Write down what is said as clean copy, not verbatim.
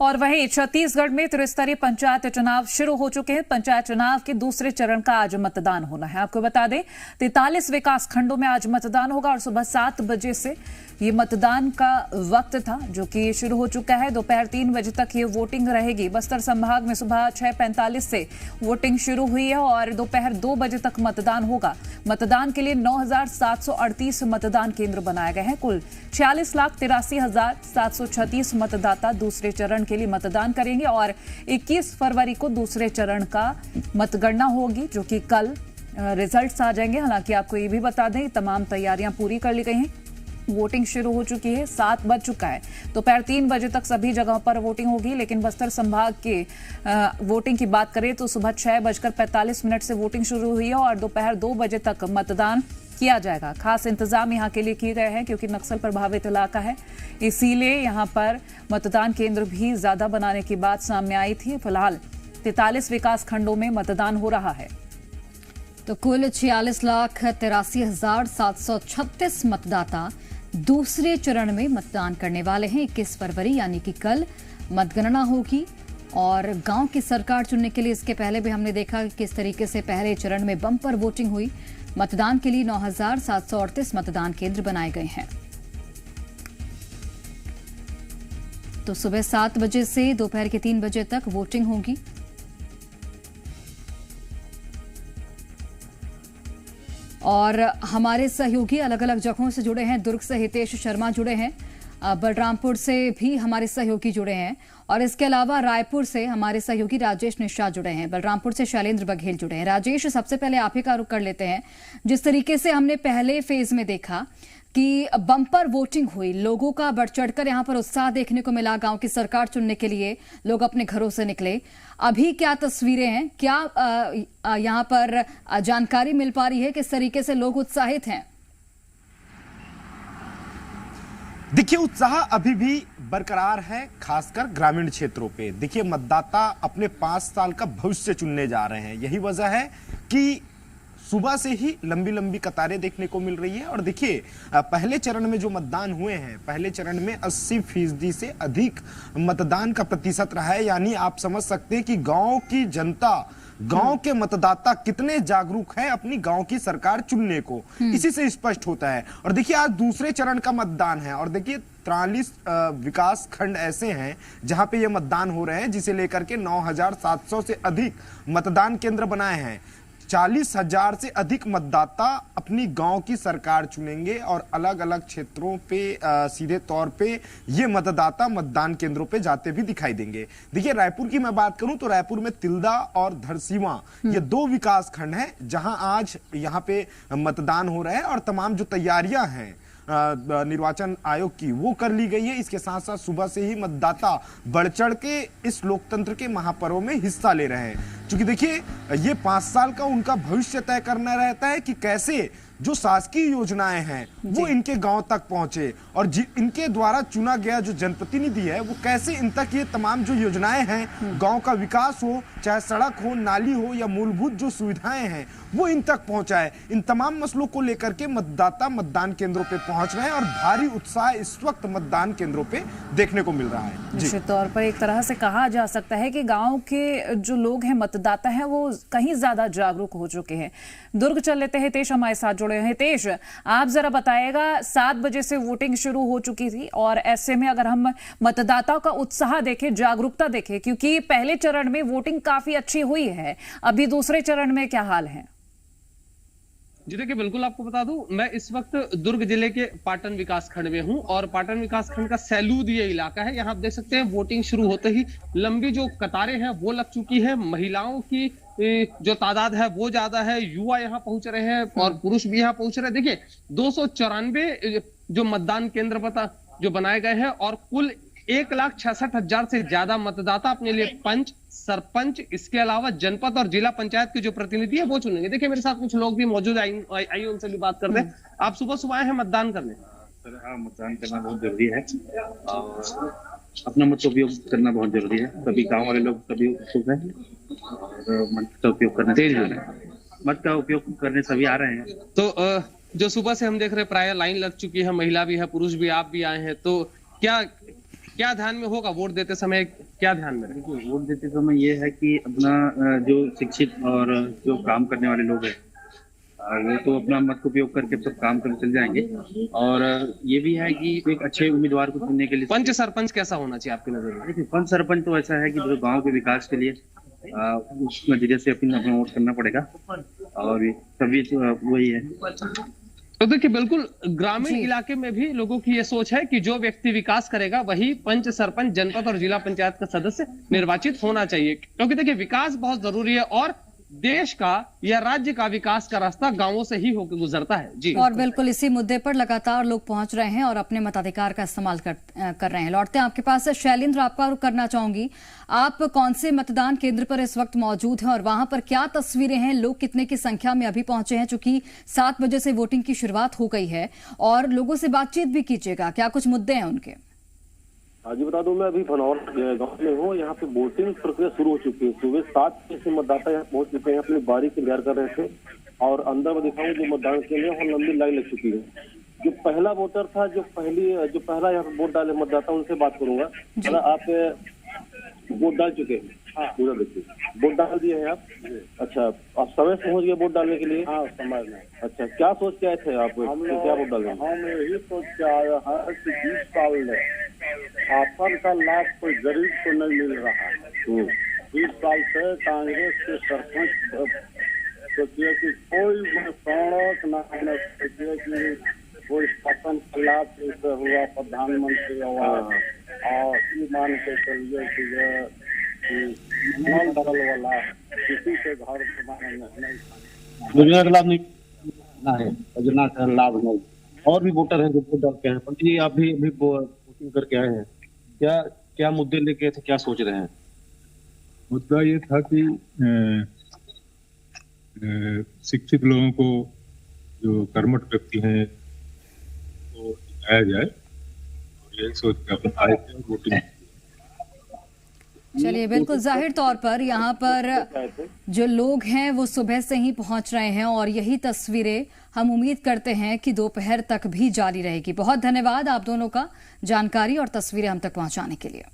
और वहीं छत्तीसगढ़ में त्रिस्तरीय पंचायत चुनाव शुरू हो चुके हैं। पंचायत चुनाव के दूसरे चरण का आज मतदान होना है। आपको बता दें 43 विकास खंडों में आज मतदान होगा और सुबह 7 बजे से ये मतदान का वक्त था जो कि शुरू हो चुका है। दोपहर 3 बजे तक ये वोटिंग रहेगी। बस्तर संभाग में सुबह 6:45 से वोटिंग शुरू हुई है और दोपहर 2 बजे तक मतदान होगा। मतदान के लिए 9,738 मतदान केंद्र बनाए गए हैं। कुल 46,83,736 मतदाता दूसरे चरण के लिए मतदान करेंगे और 21 फरवरी को दूसरे चरण का मतगणना होगी जो कि कल रिजल्ट्स आ जाएंगे। हालांकि आपको ये भी बता दें तमाम तैयारियां पूरी कर ली गई हैं। वोटिंग शुरू हो चुकी है, 7 बज चुका है। दोपहर 3 बजे तक सभी जगहों पर वोटिंग होगी। लेकिन बस्तर संभाग के वोटिंग की बात करें तो सुबह 6:45 से वोटिंग शुरू हुई है और दोपहर 2 बजे तक मतदान किया जाएगा। खास इंतजाम यहां के लिए किए गए हैं क्योंकि नक्सल प्रभावित इलाका है, इसीलिए यहां पर मतदान केंद्र भी ज्यादा बनाने की बात सामने आई थी। फिलहाल 43 विकास खंडों में मतदान हो रहा है। तो कुल 46,83,736 मतदाता दूसरे चरण में मतदान करने वाले हैं। 21 फरवरी यानी कि कल मतगणना होगी और गांव की सरकार चुनने के लिए इसके पहले भी हमने देखा कि किस तरीके से पहले चरण में बम्पर वोटिंग हुई। मतदान के लिए 9,738 मतदान केंद्र बनाए गए हैं। तो सुबह 7 बजे से दोपहर के 3 बजे तक वोटिंग होगी। और हमारे सहयोगी अलग अलग जगहों से जुड़े हैं। दुर्ग से हितेश शर्मा जुड़े हैं, बलरामपुर से भी हमारे सहयोगी जुड़े हैं और इसके अलावा रायपुर से हमारे सहयोगी राजेश निशा जुड़े हैं। बलरामपुर से शैलेंद्र बघेल जुड़े हैं। राजेश, सबसे पहले आप ही का रुख कर लेते हैं। जिस तरीके से हमने पहले फेज में देखा कि बम्पर वोटिंग हुई, लोगों का बढ़ चढ़कर यहां पर उत्साह देखने को मिला। गांव की सरकार चुनने के लिए लोग अपने घरों से निकले। अभी क्या तस्वीरें हैं, क्या यहां पर जानकारी मिल पा रही है, किस तरीके से लोग उत्साहित हैं? देखिए, उत्साह अभी भी बरकरार है, खासकर ग्रामीण क्षेत्रों पे। देखिए, मतदाता अपने 5 साल का भविष्य चुनने जा रहे हैं। यही वजह है कि सुबह से ही लंबी लंबी कतारें देखने को मिल रही है। और देखिए, पहले चरण में जो मतदान हुए हैं, पहले चरण में 80% से अधिक मतदान का प्रतिशत रहा है। यानी आप समझ सकते हैं कि गांव की जनता, गांव के मतदाता कितने जागरूक हैं अपनी गांव की सरकार चुनने को, इसी से स्पष्ट होता है। और देखिए, आज दूसरे चरण का मतदान है और देखिए 43 विकास खंड ऐसे हैं जहां पे ये मतदान हो रहे हैं, जिसे लेकर के 9,700 से अधिक मतदान केंद्र बनाए हैं। 40,000 से अधिक मतदाता अपनी गांव की सरकार चुनेंगे और अलग अलग क्षेत्रों पे सीधे तौर पे ये मतदाता मतदान केंद्रों पे जाते भी दिखाई देंगे। देखिए, रायपुर की मैं बात करूं तो रायपुर में तिल्दा और धरसीवां ये 2 विकास खंड हैं जहां आज यहां पे मतदान हो रहा है और तमाम जो तैयारियां हैं निर्वाचन आयोग की वो कर ली गई है। इसके साथ साथ सुबह से ही मतदाता बढ़ चढ़ के इस लोकतंत्र के महापर्व में हिस्सा ले रहे हैं। क्योंकि देखिए, ये 5 साल का उनका भविष्य तय करना रहता है कि कैसे जो शासकीय योजनाएं हैं वो इनके गांव तक पहुंचे और इनके द्वारा चुना गया जो जनप्रतिनिधि है वो कैसे इन तक ये तमाम जो योजनाएं हैं, गांव का विकास हो, चाहे सड़क हो, नाली हो या मूलभूत जो सुविधाएं हैं वो इन तक पहुंचाए। इन तमाम मसलों को लेकर के मतदाता मतदान केंद्रों पे पहुंच रहे हैं और भारी उत्साह इस वक्त मतदान केंद्रों पे देखने को मिल रहा है। निश्चित तौर पर एक तरह से कहा जा सकता है कि गांव के जो लोग हैं, मतदाता हैं, वो कहीं ज्यादा जागरूक हो चुके हैं। दुर्ग चल लेते हैं, हितेश हमारे साथ जुड़े हैं। हितेश, आप जरा बताइएगा, 7 बजे से वोटिंग शुरू हो चुकी थी और ऐसे में अगर हम मतदाताओं का उत्साह देखें, जागरूकता देखें, क्योंकि पहले चरण में वोटिंग काफी अच्छी हुई है, अभी दूसरे चरण में क्या हाल है? जी देखिए, बिल्कुल आपको बता दूं, मैं इस वक्त दुर्ग जिले के पाटन विकास खंड में हूं और पाटन विकास खंड का सैलूद ये इलाका है। यहाँ आप देख सकते हैं वोटिंग शुरू होते ही लंबी जो कतारें हैं वो लग चुकी है। महिलाओं की जो तादाद है वो ज्यादा है, युवा यहाँ पहुंच रहे हैं और पुरुष भी यहाँ पहुंच रहे हैं। देखिए, 294 जो मतदान केंद्र जो बनाए गए हैं और कुल 1,66,000 से ज्यादा मतदाता अपने लिए पंच, सरपंच, इसके अलावा जनपद और जिला पंचायत के जो प्रतिनिधि है वो चुनेंगे। देखिए, मेरे साथ कुछ लोग भी मौजूद आइए उनसे भी बात करते हैं। आप सुबह सुबह आए हैं मतदान करने? सर हाँ, मतदान करना बहुत जरूरी है और अपना मत का उपयोग करना बहुत जरूरी है। सभी गांव वाले लोग सभी उत्सुक हैं और मत का उपयोग करना तेज हो रहा है। मत का उपयोग करने सभी आ रहे हैं। तो जो सुबह से हम देख रहे हैं प्राय लाइन लग चुकी है, महिला भी है, पुरुष भी, आप भी आए हैं, तो क्या क्या ध्यान में होगा वोट देते समय, क्या ध्यान में? देखिए, वोट देते समय ये है कि अपना जो शिक्षित और जो काम करने वाले लोग हैं वो तो अपना मत का उपयोग करके सब काम करके चल जाएंगे। और ये भी है कि एक अच्छे उम्मीदवार को चुनने के लिए पंच सरपंच कैसा होना चाहिए आपकी नजर में? देखिए, पंच सरपंच तो ऐसा है कि जो गांव के विकास के लिए उस नजरिए से अपना वोट करना पड़ेगा और सभी वही है। तो देखिए, बिल्कुल ग्रामीण इलाके में भी लोगों की ये सोच है कि जो व्यक्ति विकास करेगा वही पंच सरपंच जनपद और जिला पंचायत का सदस्य निर्वाचित होना चाहिए, क्योंकि देखिए विकास बहुत जरूरी है और देश का या राज्य का विकास का रास्ता गांवों से ही होकर गुजरता है। जी, और बिल्कुल इसी मुद्दे पर लगातार लोग पहुंच रहे हैं और अपने मताधिकार का इस्तेमाल कर रहे हैं। लौटते हैं आपके पास। शैलेंद्र, आपका रुख करना चाहूंगी, आप कौन से मतदान केंद्र पर इस वक्त मौजूद हैं और वहां पर क्या तस्वीरें हैं? लोग कितने की संख्या में अभी पहुंचे हैं? चूंकि 7 बजे से वोटिंग की शुरुआत हो गई है और लोगों से बातचीत भी कीजिएगा, क्या कुछ मुद्दे हैं उनके? हाँ जी, बता दूं, मैं अभी भनौर गांव में हूँ। यहाँ पे वोटिंग प्रक्रिया शुरू हो चुकी है। सुबह 7 बजे से मतदाता यहाँ पहुंच चुके हैं, अपनी बारी के इंतजार कर रहे थे। और अंदर मैं दिखाऊं जो मतदान केंद्र है, वहाँ लंबी लाइन लग चुकी है। जो पहला वोटर था, जो पहला यहाँ पे वोट डाले मतदाता, उनसे बात करूंगा। अगर आप वोट डाल चुके हैं? हाँ, पूरा देखिए, वोट डाल दिए हैं आप? अच्छा, आप समय से पहुँच गए वोट डालने के लिए? हाँ, समय में। अच्छा, क्या सोच के आए थे आप? क्या वोट डालने? हम यही सोच के आए हैं कि 20 साल में शासन का लाभ कोई गरीब को नहीं मिल रहा है। 20 साल से कांग्रेस के सरपंच सोचिए कि कोई सड़क न सोचिए कि कोई शासन का लाभ जैसे हुआ प्रधानमंत्री आवास, और ये मान के चलिए कि नल दल वाला किसी के घर बनाने नहीं, योजना का लाभ नहीं है, योजना का लाभ नहीं। और भी वोटर हैं जो वोट डालते हैं। पंडित जी, आप भी अभी वोटिंग करके आए हैं, क्या मुद्दे लेके थे, क्या सोच रहे हैं? मुद्दा ये था कि शिक्षित लोगों को, जो कर्मठ व्यक्ति हैं, तो दिखाया जाए, और यही सोच के अपन आए थे वोटिंग। चलिए, बिल्कुल जाहिर तौर पर यहाँ पर जो लोग हैं वो सुबह से ही पहुंच रहे हैं और यही तस्वीरें हम उम्मीद करते हैं कि दोपहर तक भी जारी रहेगी। बहुत धन्यवाद आप दोनों का जानकारी और तस्वीरें हम तक पहुंचाने के लिए।